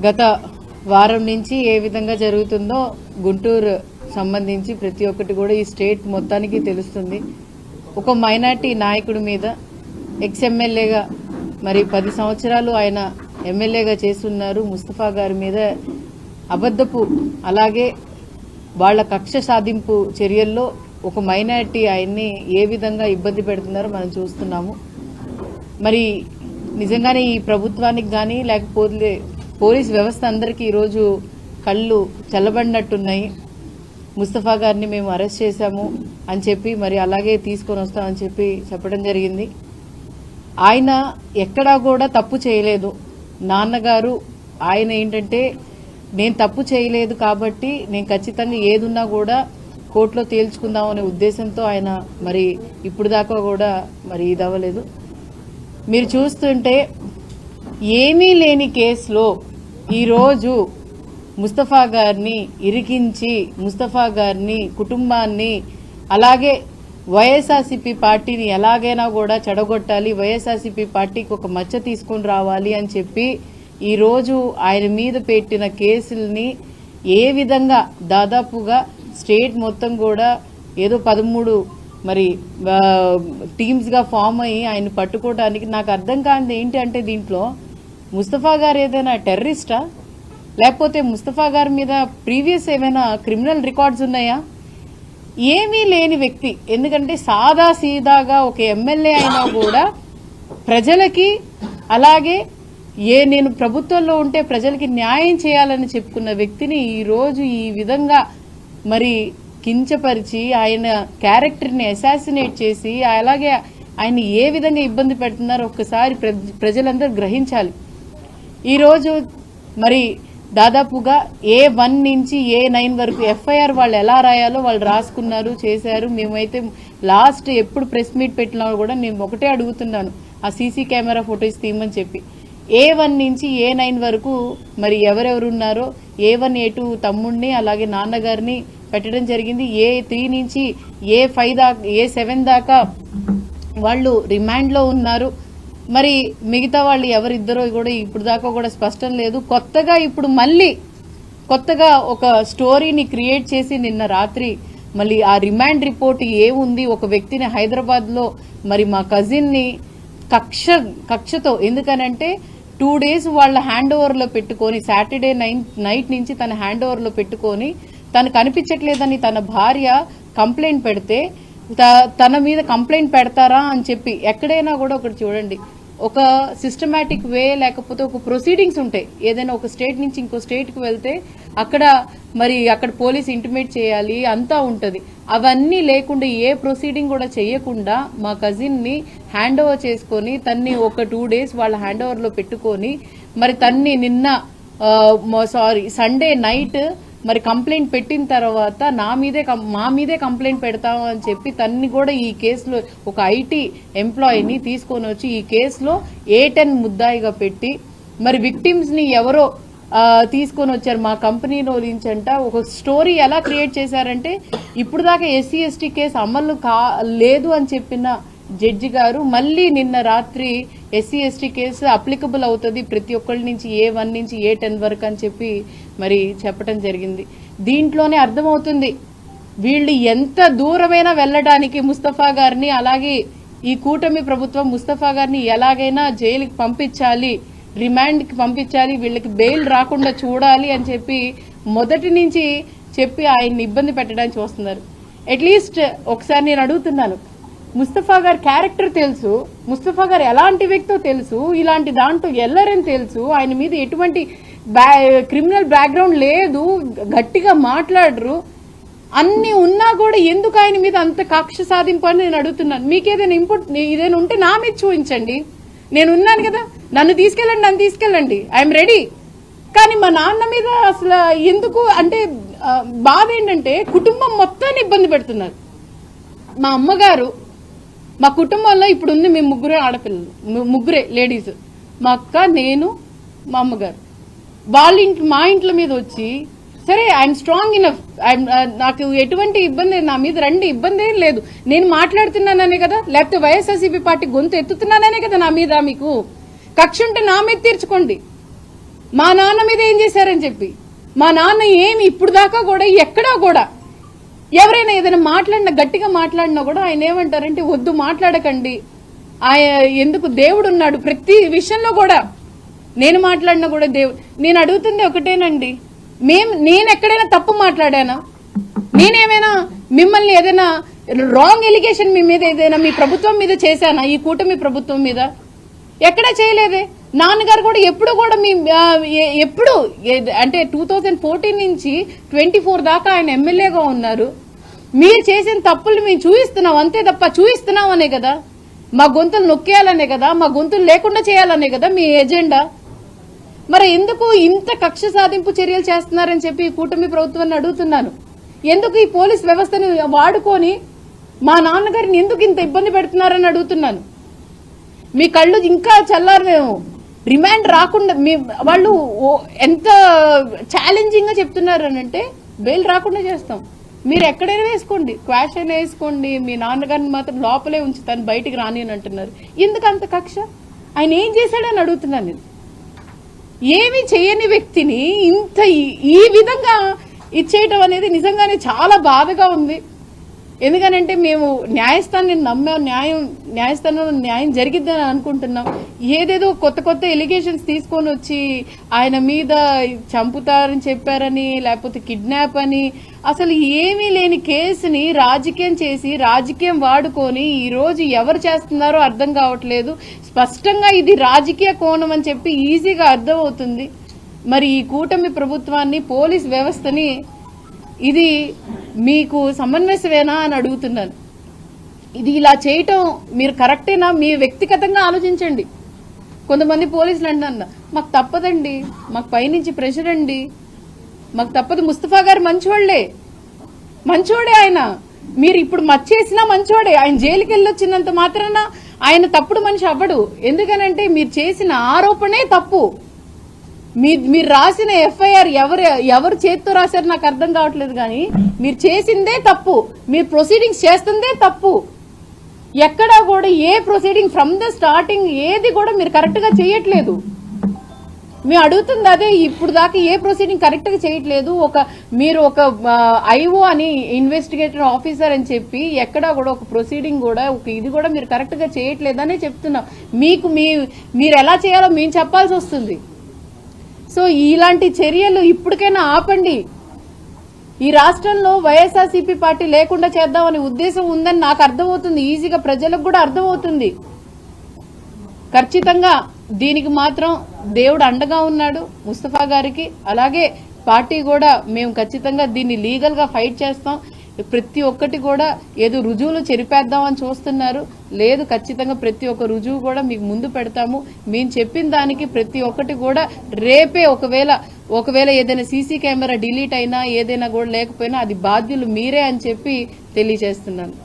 గత వారం నుంచి ఏ విధంగా జరుగుతుందో గుంటూరు సంబంధించి ప్రతి ఒక్కటి కూడా ఈ స్టేట్ మొత్తానికి తెలుస్తుంది. ఒక మైనార్టీ నాయకుడి మీద ఎక్స్-ఎమ్మెల్యేగా మరి 10 సంవత్సరాలు ఆయన ఎమ్మెల్యేగా చేస్తున్నారు. ముస్తఫా గారి మీద అబద్ధపు అలాగే వాళ్ళ కక్ష సాధింపు చర్యల్లో ఒక మైనార్టీ ఆయన్ని ఏ విధంగా ఇబ్బంది పెడుతున్నారో మనం చూస్తున్నాము. మరి నిజంగానే ఈ ప్రభుత్వానికి కానీ లేకపోతే పోలీస్ వ్యవస్థ అందరికీ ఈరోజు కళ్ళు చల్లబడినట్టున్నాయి. ముస్తఫా గారిని మేము అరెస్ట్ చేశాము అని చెప్పి మరి అలాగే తీసుకొని వస్తామని చెప్పి చెప్పడం జరిగింది. ఆయన ఎక్కడా కూడా తప్పు చేయలేదు. నాన్నగారు ఆయన ఏంటంటే నేను తప్పు చేయలేదు కాబట్టి నేను ఖచ్చితంగా ఏదున్నా కూడా కోర్టులో తేల్చుకుందాం అనే ఉద్దేశంతో ఆయన మరి ఇప్పుడు దాకా కూడా మరి ఇది అవ్వలేదు. మీరు చూస్తుంటే ఏమీ లేని కేసులో ఈరోజు ముస్తఫా గారిని ఇరికించి ముస్తఫా గారిని కుటుంబాన్ని అలాగే వైఎస్ఆర్సీపీ పార్టీని ఎలాగైనా కూడా చెడగొట్టాలి, వైఎస్ఆర్సీపీ పార్టీకి ఒక మచ్చ తీసుకొని రావాలి అని చెప్పి ఈరోజు ఆయన మీద పెట్టిన కేసుల్ని ఏ విధంగా దాదాపుగా స్టేట్ మొత్తం కూడా ఏదో 13 మరి టీమ్స్గా ఫామ్ అయ్యి ఆయన పట్టుకోవడానికి నాకు అర్థం కానిది ఏంటి అంటే దీంట్లో ముస్తఫా గారు ఏదైనా టెర్రరిస్టా లేకపోతే ముస్తఫా గారి మీద ప్రీవియస్ ఏమైనా క్రిమినల్ రికార్డ్స్ ఉన్నాయా? ఏమీ లేని వ్యక్తి. ఎందుకంటే సాదా సీదాగా ఒక ఎమ్మెల్యే అయినా కూడా ప్రజలకి అలాగే నేను ప్రభుత్వంలో ఉంటే ప్రజలకి న్యాయం చేయాలని చెప్పుకున్న వ్యక్తిని ఈరోజు ఈ విధంగా మరి కించపరిచి ఆయన క్యారెక్టర్ని అసాసినేట్ చేసి అలాగే ఆయన ఏ విధంగా ఇబ్బంది పెడుతున్నారో ఒక్కసారి ప్రజలందరూ గ్రహించాలి. ఈరోజు మరి దాదాపుగా A1 నుంచి A9 వరకు ఎఫ్ఐఆర్ వాళ్ళు ఎలా రాయాలో వాళ్ళు రాసుకున్నారు, చేశారు. మేమైతే లాస్ట్ ఎప్పుడు ప్రెస్ మీట్ పెట్టినా కూడా నేను ఒకటే అడుగుతున్నాను, ఆ సీసీ కెమెరా ఫొటోస్ తీయమని చెప్పి. A1 నుంచి A9 వరకు మరి ఎవరెవరు ఉన్నారో A1 A2 తమ్ముడిని అలాగే నాన్నగారిని పెట్టడం జరిగింది. A3 నుంచి A5 దాకా A7 దాకా వాళ్ళు రిమాండ్లో ఉన్నారు. మరి మిగతా వాళ్ళు ఎవరిద్దరో కూడా ఇప్పుడు దాకా కూడా స్పష్టం లేదు. కొత్తగా ఇప్పుడు మళ్ళీ కొత్తగా ఒక స్టోరీని క్రియేట్ చేసి నిన్న రాత్రి మళ్ళీ ఆ రిమాండ్ రిపోర్ట్ ఏముంది, ఒక వ్యక్తిని హైదరాబాద్లో మరి మా కజిన్ని కక్షతో, ఎందుకనంటే 2 days వాళ్ళ హ్యాండ్ ఓవర్లో పెట్టుకొని సాటర్డే నైట్ నుంచి తన హ్యాండ్ ఓవర్లో పెట్టుకొని తను కనిపించట్లేదని తన భార్య కంప్లైంట్ పెడితే తన మీద కంప్లైంట్ పెడతారా అని చెప్పి ఎక్కడైనా కూడా ఒకటి చూడండి, ఒక సిస్టమేటిక్ వే లేకపోతే ఒక ప్రొసీడింగ్స్ ఉంటాయి. ఏదైనా ఒక స్టేట్ నుంచి ఇంకో స్టేట్కి వెళ్తే అక్కడ పోలీస్ ఇంటిమేట్ చేయాలి అంతా ఉంటుంది. అవన్నీ లేకుండా ఏ ప్రొసీడింగ్ కూడా చేయకుండా మా కజిన్ని హ్యాండ్ ఓవర్ చేసుకొని తన్ని ఒక 2 days వాళ్ళ హ్యాండ్ ఓవర్లో పెట్టుకొని మరి తన్ని నిన్న సండే నైట్ మరి కంప్లైంట్ పెట్టిన తర్వాత మా మీదే కంప్లైంట్ పెడతాము అని చెప్పి తన్ని కూడా ఈ కేసులో ఒక ఐటీ ఎంప్లాయీని తీసుకొని వచ్చి ఈ కేసులో A10 ముద్దాయిగా పెట్టి మరి విక్టిమ్స్ని ఎవరో తీసుకొని వచ్చారు మా కంపెనీలో నుంచంట. ఒక స్టోరీ ఎలా క్రియేట్ చేశారంటే ఇప్పుడు దాకా SC/ST కేసు అమలు లేదు అని చెప్పిన జడ్జి గారు మళ్ళీ నిన్న రాత్రి SC/ST కేసు అప్లికబుల్ అవుతుంది ప్రతి ఒక్కళ్ళ నుంచి A1 నుంచి A10 వరకు అని చెప్పి మరి చెప్పడం జరిగింది. దీంట్లోనే అర్థమవుతుంది వీళ్ళు ఎంత దూరమైనా వెళ్ళడానికి ముస్తఫా గారిని అలాగే ఈ కూటమి ప్రభుత్వం ముస్తఫా గారిని ఎలాగైనా జైలుకి పంపించాలి, రిమాండ్కి పంపించాలి, వీళ్ళకి బెయిల్ రాకుండా చూడాలి అని చెప్పి మొదటి నుంచి చెప్పి ఆయన్ని ఇబ్బంది పెట్టడానికి చూస్తున్నారు. అట్లీస్ట్ ఒకసారి నేను అడుగుతున్నాను, ముస్తఫా గారి క్యారెక్టర్ తెలుసు, ముస్తఫా గారు ఎలాంటి వ్యక్తో తెలుసు, ఇలాంటి దాంట్లో ఎల్లరని తెలుసు, ఆయన మీద ఎటువంటి క్రిమినల్ బ్యాక్గ్రౌండ్ లేదు, గట్టిగా మాట్లాడరు, అన్ని ఉన్నా కూడా ఎందుకు ఆయన మీద అంత కక్ష సాధింపు అని నేను అడుగుతున్నాను. మీకు ఏదైనా ఇదేనా ఉంటే నా మీద చూపించండి, నేను ఉన్నాను కదా, నన్ను తీసుకెళ్ళండి, ఐఎమ్ రెడీ. కానీ మా నాన్న మీద అసలు ఎందుకు అంటే బాధ ఏంటంటే కుటుంబం మొత్తాన్ని ఇబ్బంది పెడుతున్నారు. మా అమ్మగారు, మా కుటుంబంలో ఇప్పుడు ఉంది మేము ముగ్గురే లేడీస్, మా అక్క, నేను, మా అమ్మగారు. మా ఇంట్లో మీద వచ్చి సరే ఐఎమ్ స్ట్రాంగ్ ఇనఫ్, నాకు ఎటువంటి ఇబ్బంది, నా మీద రండి, ఇబ్బంది ఏం లేదు, నేను మాట్లాడుతున్నాననే కదా, లేకపోతే వైఎస్ఆర్సీపీ పార్టీ గొంతు ఎత్తుతున్నాననే కదా నా మీద మీకు కక్ష ఉంటే నా మీద తీర్చుకోండి. మా నాన్న మీద ఏం చేశారని చెప్పి. మా నాన్న ఏమి ఇప్పుడు దాకా కూడా ఎక్కడా కూడా ఎవరైనా ఏదైనా మాట్లాడినా గట్టిగా మాట్లాడినా కూడా ఆయన ఏమంటారంటే వద్దు మాట్లాడకండి, ఎందుకు దేవుడు ఉన్నాడు ప్రతి విషయంలో కూడా. నేను మాట్లాడినా కూడా నేను అడుగుతుంది ఒకటేనండి, నేను ఎక్కడైనా తప్పు మాట్లాడానా? నేనేమైనా మిమ్మల్ని ఏదైనా రాంగ్ ఎలిగేషన్ మీ మీద ఏదైనా మీ ప్రభుత్వం మీద చేశానా? ఈ కూటమి ప్రభుత్వం మీద ఎక్కడా చేయలేదే. నాన్నగారు కూడా ఎప్పుడు కూడా ఎప్పుడు అంటే 2014 నుంచి 24 దాకా ఆయన ఎమ్మెల్యేగా ఉన్నారు. మీరు చేసిన తప్పులు మేము చూపిస్తున్నాం అంతే తప్ప, చూపిస్తున్నాం అనే కదా, మా గొంతులు నొక్కేయాలనే కదా, మా గొంతులు లేకుండా చేయాలనే కదా మీ ఎజెండా. మరి ఎందుకు ఇంత కక్ష సాధింపు చర్యలు చేస్తున్నారని చెప్పి ఈ కూటమి ప్రభుత్వాన్ని అడుగుతున్నాను. ఎందుకు ఈ పోలీస్ వ్యవస్థను వాడుకొని మా నాన్నగారిని ఎందుకు ఇంత ఇబ్బంది పెడుతున్నారని అడుగుతున్నాను. మీ కళ్ళు ఇంకా చల్లారలేము, రిమాండ్ రాకుండా వాళ్ళు ఎంత ఛాలెంజింగ్ గా చెప్తున్నారు అని అంటే బెయిల్ రాకుండా చేస్తాం. మీరు ఎక్కడైనా వేసుకోండి, క్వాష్ అయినా వేసుకోండి, మీ నాన్నగారిని మాత్రం లోపలే ఉంచుతాను బయటికి రాని అని అంటున్నారు. ఎందుకు అంత కక్ష? ఆయన ఏం చేశాడని అడుగుతున్నాను నేను. ఏమి చేయని వ్యక్తిని ఇంత ఈ విధంగా ఇచ్చేయటం అనేది నిజంగానే చాలా బాధగా ఉంది. ఎందుకనంటే మేము న్యాయస్థానాన్ని నమ్మాం, న్యాయస్థానంలో న్యాయం జరిగిద్దని అనుకుంటున్నాం. ఏదేదో కొత్త ఎలిగేషన్స్ తీసుకొని వచ్చి ఆయన మీద చంపుతారని చెప్పారని, లేకపోతే కిడ్నాప్ అని, అసలు ఏమీ లేని కేసుని రాజకీయం చేసి రాజకీయం వాడుకొని ఈరోజు ఎవరు చేస్తున్నారో అర్థం కావట్లేదు. స్పష్టంగా ఇది రాజకీయ కోణం అని చెప్పి ఈజీగా అర్థమవుతుంది. మరి ఈ కూటమి ప్రభుత్వాన్ని, పోలీస్ వ్యవస్థని ఇది మీకు సమన్వయమేనా అని అడుగుతున్నాను. ఇది ఇలా చేయటం మీరు కరెక్టేనా? మీ వ్యక్తిగతంగా ఆలోచించండి. కొంతమంది పోలీసులు అంటున్నారు మాకు తప్పదండి, మాకు పైనుంచి ప్రెషర్ అండి, మాకు తప్పదు. ముస్తఫా గారు మంచోడే ఆయన. మీరు ఇప్పుడు మచ్చేసినా మంచోడే. ఆయన జైలుకి వెళ్ళొచ్చినంత మాత్రాన ఆయన తప్పుడు మనిషి అవ్వడు. ఎందుకనంటే మీరు చేసిన ఆరోపణే తప్పు. మీరు రాసిన ఎఫ్ఐఆర్ ఎవరు చేత్తో రాశారు నాకు అర్థం కావట్లేదు, కానీ మీరు చేసిందే తప్పు, మీరు ప్రొసీడింగ్స్ చేస్తుందే తప్పు. ఎక్కడా కూడా ఏ ప్రొసీడింగ్ ఫ్రమ్ ద స్టార్టింగ్ ఏది కూడా మీరు కరెక్ట్ గా చేయట్లేదు. మేము అడుగుతుంది అదే. ఇప్పుడు దాకా ఏ ప్రొసీడింగ్ కరెక్ట్ గా చేయట్లేదు. మీరు ఒక ఐఓ అని ఇన్వెస్టిగేటర్ ఆఫీసర్ అని చెప్పి ఎక్కడా కూడా ఒక ప్రొసీడింగ్ కూడా ఇది కూడా మీరు కరెక్ట్ గా చేయట్లేదనే చెప్తున్నాం. మీరు ఎలా చేయాలో మేము చెప్పాల్సి వస్తుంది. సో ఇలాంటి చర్యలు ఇప్పటికైనా ఆపండి. ఈ రాష్ట్రంలో వైఎస్ఆర్సీపీ పార్టీ లేకుండా చేద్దామనే ఉద్దేశం ఉందని నాకు అర్థమవుతుంది, ఈజీగా ప్రజలకు కూడా అర్థమవుతుంది. ఖచ్చితంగా దీనికి మాత్రం దేవుడు అండగా ఉన్నాడు ముస్తఫా గారికి. అలాగే పార్టీ కూడా మేము ఖచ్చితంగా దీన్ని లీగల్ గా ఫైట్ చేస్తాం. ప్రతి ఒక్కటి కూడా ఏదో రుజువులు చెరిపేద్దామని చూస్తున్నారు, లేదు ఖచ్చితంగా ప్రతి ఒక్క రుజువు కూడా మీకు ముందు పెడతాము. మేము చెప్పిన దానికి ప్రతి ఒక్కటి కూడా రేపే ఒకవేళ ఏదైనా సీసీ కెమెరా డిలీట్ అయినా ఏదైనా కూడా లేకపోయినా అది బాధ్యులు మీరే అని చెప్పి తెలియజేస్తున్నాను.